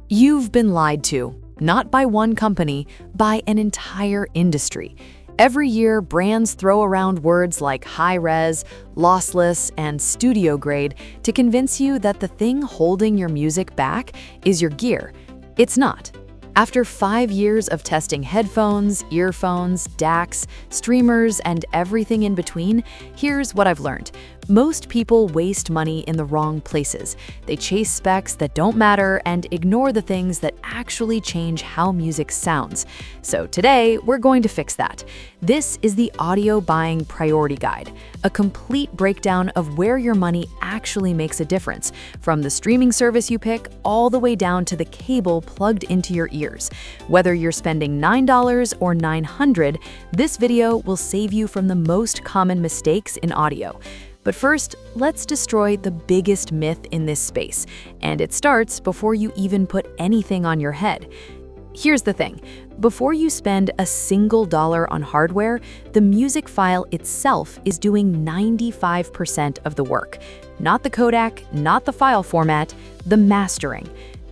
You've been lied to, not by one company, by an entire industry. Every year, brands throw around words like high-res, lossless, and studio grade to convince you that the thing holding your music back is your gear. It's not. After 5 years of testing headphones, earphones, DACs, streamers, and everything in between, here's what I've learned. Most people waste money in the wrong places. They chase specs that don't matter and ignore the things that actually change how music sounds. So today, we're going to fix that. This is the Audio Buying Priority Guide, a complete breakdown of where your money actually makes a difference, from the streaming service you pick all the way down to the cable plugged into your ears. Whether you're spending $9 or $900, this video will save you from the most common mistakes in audio. But first, let's destroy the biggest myth in this space, and it starts before you even put anything on your head. Here's the thing. Before you spend a single dollar on hardware, the music file itself is doing 95% of the work. Not the codec, not the file format, the mastering.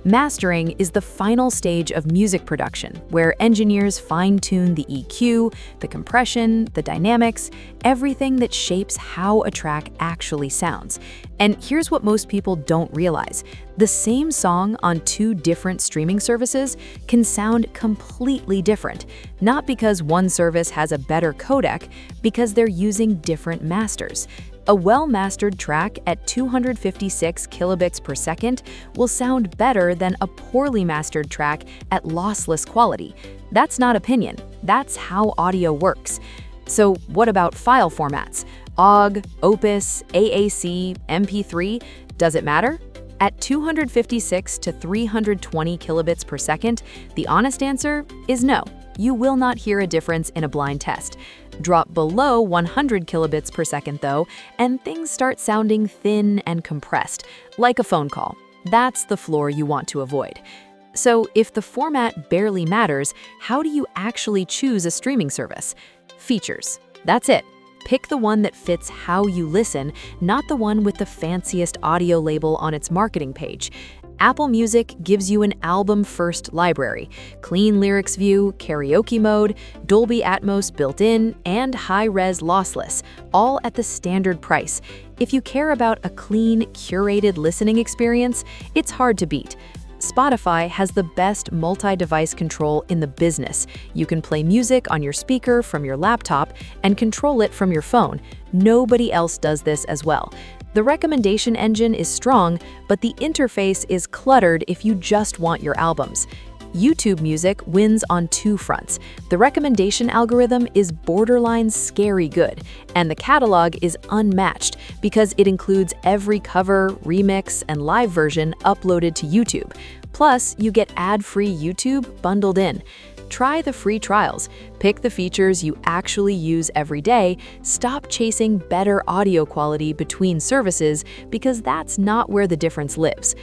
Mastering is the final stage of music production, where engineers fine-tune the EQ, the compression, the dynamics, everything that shapes how a track actually sounds. And here's what most people don't realize. The same song on 2 different streaming services can sound completely different, not because one service has a better codec, because they're using different masters. A well-mastered track at 256 kilobits per second will sound better than a poorly mastered track at lossless quality. That's not opinion, that's how audio works. So what about file formats? OGG, Opus, AAC, MP3, does it matter? At 256 to 320 kilobits per second, the honest answer is no. You will not hear a difference in a blind test. Drop below 100 kilobits per second though, and things start sounding thin and compressed, like a phone call. That's the floor you want to avoid. So if the format barely matters, how do you actually choose a streaming service? Features. That's it. Pick the one that fits how you listen, not the one with the fanciest audio label on its marketing page. Apple Music gives you an album-first library, clean lyrics view, karaoke mode, Dolby Atmos built-in, and high-res lossless, all at the standard price. If you care about a clean, curated listening experience, it's hard to beat. Spotify has the best multi-device control in the business. You can play music on your speaker from your laptop and control it from your phone. Nobody else does this as well. The recommendation engine is strong, but the interface is cluttered if you just want your albums. YouTube Music wins on 2 fronts. The recommendation algorithm is borderline scary good, and the catalog is unmatched because it includes every cover, remix, and live version uploaded to YouTube. Plus, you get ad-free YouTube bundled in. Try the free trials. Pick the features you actually use every day. Stop chasing better audio quality between services because that's not where the difference lives.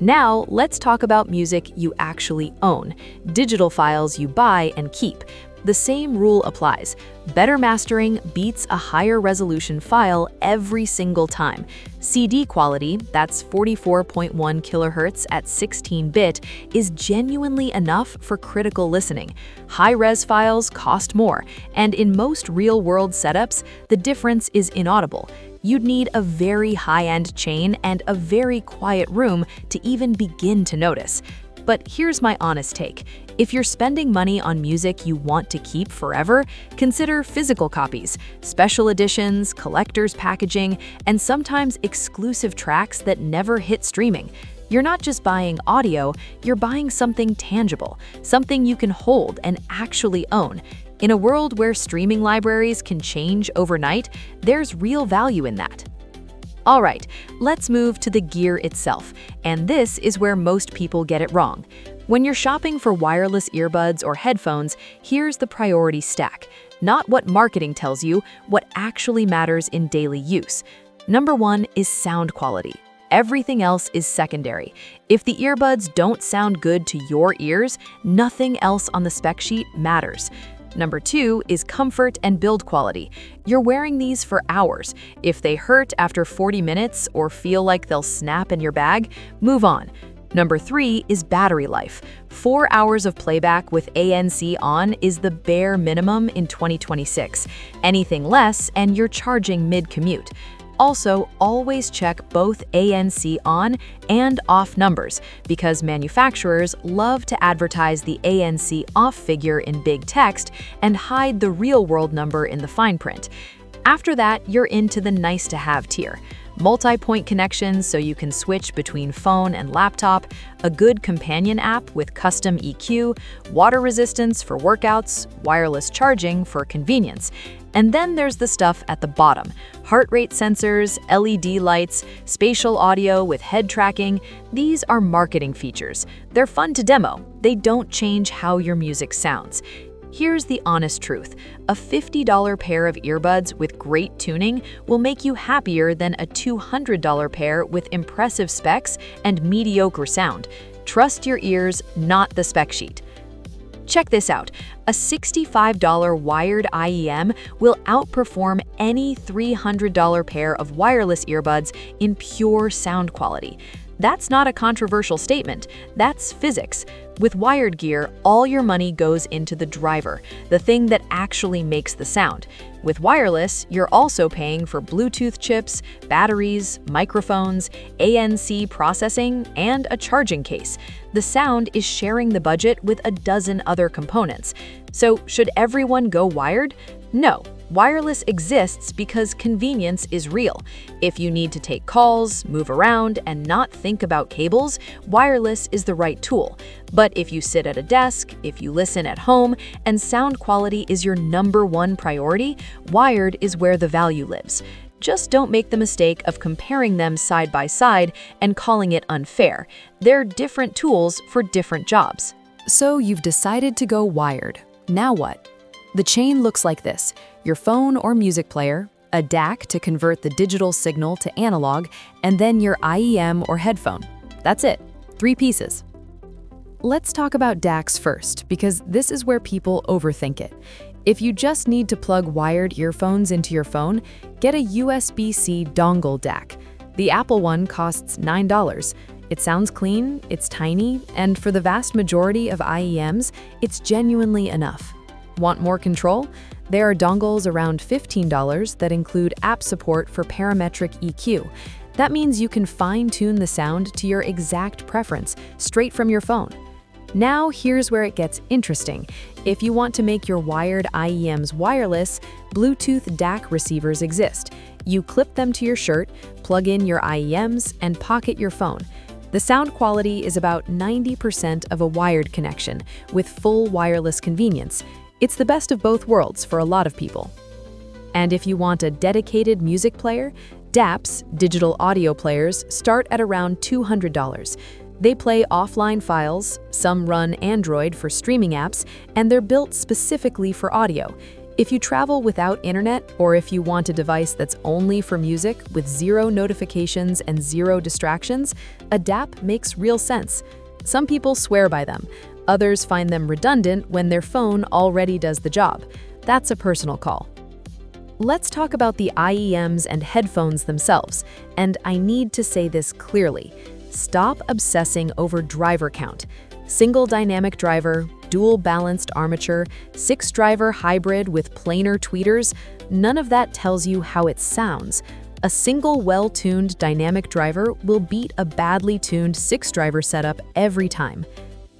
Now, let's talk about music you actually own, digital files you buy and keep. The same rule applies. Better mastering beats a higher resolution file every single time. CD quality, that's 44.1 kHz at 16-bit, is genuinely enough for critical listening. High-res files cost more, and in most real-world setups, the difference is inaudible. You'd need a very high-end chain and a very quiet room to even begin to notice. But here's my honest take. If you're spending money on music you want to keep forever, consider physical copies, special editions, collector's packaging, and sometimes exclusive tracks that never hit streaming. You're not just buying audio, you're buying something tangible, something you can hold and actually own. In a world where streaming libraries can change overnight, there's real value in that. All right, let's move to the gear itself, and this is where most people get it wrong. When you're shopping for wireless earbuds or headphones, here's the priority stack. Not what marketing tells you, what actually matters in daily use. Number 1 is sound quality. Everything else is secondary. If the earbuds don't sound good to your ears, nothing else on the spec sheet matters. Number 2 is comfort and build quality. You're wearing these for hours. If they hurt after 40 minutes or feel like they'll snap in your bag, move on. Number 3 is battery life. 4 hours of playback with ANC on is the bare minimum in 2026. Anything less and you're charging mid-commute. Also, always check both ANC on and off numbers because manufacturers love to advertise the ANC off figure in big text and hide the real-world number in the fine print. After that, you're into the nice-to-have tier. Multi-point connections so you can switch between phone and laptop, a good companion app with custom EQ, water resistance for workouts, wireless charging for convenience. And then there's the stuff at the bottom: heart rate sensors, LED lights, spatial audio with head tracking. These are marketing features. They're fun to demo. They don't change how your music sounds. Here's the honest truth. A $50 pair of earbuds with great tuning will make you happier than a $200 pair with impressive specs and mediocre sound. Trust your ears, not the spec sheet. Check this out. A $65 wired IEM will outperform any $300 pair of wireless earbuds in pure sound quality. That's not a controversial statement. That's physics. With wired gear, all your money goes into the driver, the thing that actually makes the sound. With wireless, you're also paying for Bluetooth chips, batteries, microphones, ANC processing, and a charging case. The sound is sharing the budget with a dozen other components. So, should everyone go wired? No. Wireless exists because convenience is real. If you need to take calls, move around, and not think about cables, wireless is the right tool. But if you sit at a desk, if you listen at home, and sound quality is your #1 priority, wired is where the value lives. Just don't make the mistake of comparing them side by side and calling it unfair. They're different tools for different jobs. So you've decided to go wired. Now what? The chain looks like this: your phone or music player, a DAC to convert the digital signal to analog, and then your IEM or headphone. That's it. 3 pieces. Let's talk about DACs first, because this is where people overthink it. If you just need to plug wired earphones into your phone, get a USB-C dongle DAC. The Apple one costs $9. It sounds clean, it's tiny, and for the vast majority of IEMs, it's genuinely enough. Want more control? There are dongles around $15 that include app support for parametric EQ. That means you can fine-tune the sound to your exact preference, straight from your phone. Now here's where it gets interesting. If you want to make your wired IEMs wireless, Bluetooth DAC receivers exist. You clip them to your shirt, plug in your IEMs, and pocket your phone. The sound quality is about 90% of a wired connection, with full wireless convenience. It's the best of both worlds for a lot of people. And if you want a dedicated music player, DAPs, digital audio players, start at around $200. They play offline files, some run Android for streaming apps, and they're built specifically for audio. If you travel without internet, or if you want a device that's only for music with 0 notifications and 0 distractions, a DAP makes real sense. Some people swear by them. Others find them redundant when their phone already does the job. That's a personal call. Let's talk about the IEMs and headphones themselves, and I need to say this clearly. Stop obsessing over driver count. Single dynamic driver, dual balanced armature, 6-driver hybrid with planar tweeters, none of that tells you how it sounds. A single well-tuned dynamic driver will beat a badly tuned 6-driver setup every time.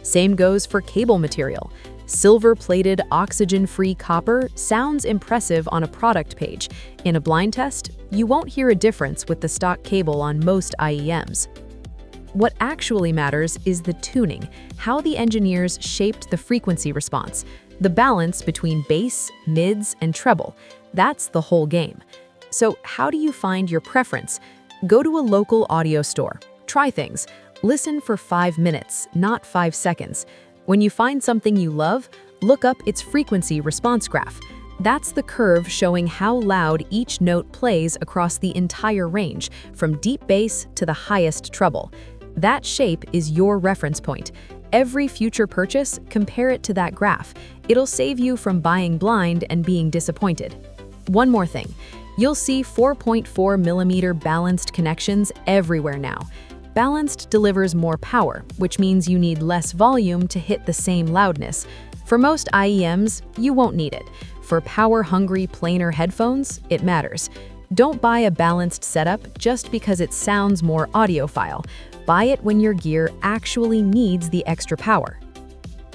Same goes for cable material. Silver-plated, oxygen-free copper sounds impressive on a product page. In a blind test, you won't hear a difference with the stock cable on most IEMs. What actually matters is the tuning, how the engineers shaped the frequency response, the balance between bass, mids, and treble. That's the whole game. So how do you find your preference? Go to a local audio store. Try things. Listen for 5 minutes, not 5 seconds. When you find something you love, look up its frequency response graph. That's the curve showing how loud each note plays across the entire range, from deep bass to the highest treble. That shape is your reference point. Every future purchase, compare it to that graph. It'll save you from buying blind and being disappointed. One more thing. You'll see 4.4mm balanced connections everywhere now. Balanced delivers more power, which means you need less volume to hit the same loudness. For most IEMs, you won't need it. For power-hungry planar headphones, it matters. Don't buy a balanced setup just because it sounds more audiophile. Buy it when your gear actually needs the extra power.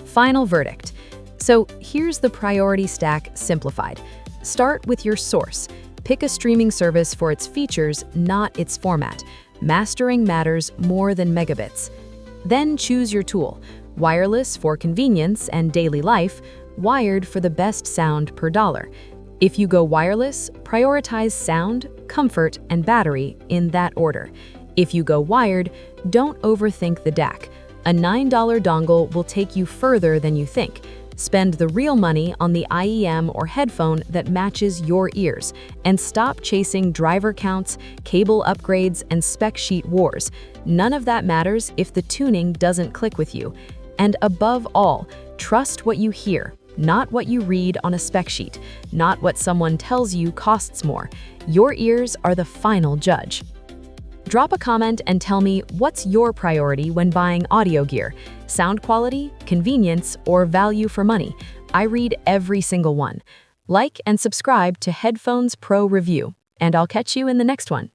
Final verdict. So here's the priority stack simplified. Start with your source. Pick a streaming service for its features, not its format. Mastering matters more than megabits. Then choose your tool. Wireless for convenience and daily life, wired for the best sound per dollar. If you go wireless, prioritize sound, comfort, and battery in that order. If you go wired, don't overthink the DAC. A $9 dongle will take you further than you think. Spend the real money on the IEM or headphone that matches your ears, and stop chasing driver counts, cable upgrades, and spec sheet wars. None of that matters if the tuning doesn't click with you. And above all, trust what you hear, not what you read on a spec sheet, not what someone tells you costs more. Your ears are the final judge. Drop a comment and tell me what's your priority when buying audio gear: sound quality, convenience, or value for money. I read every single one. Like and subscribe to Headphones Pro Review, and I'll catch you in the next one.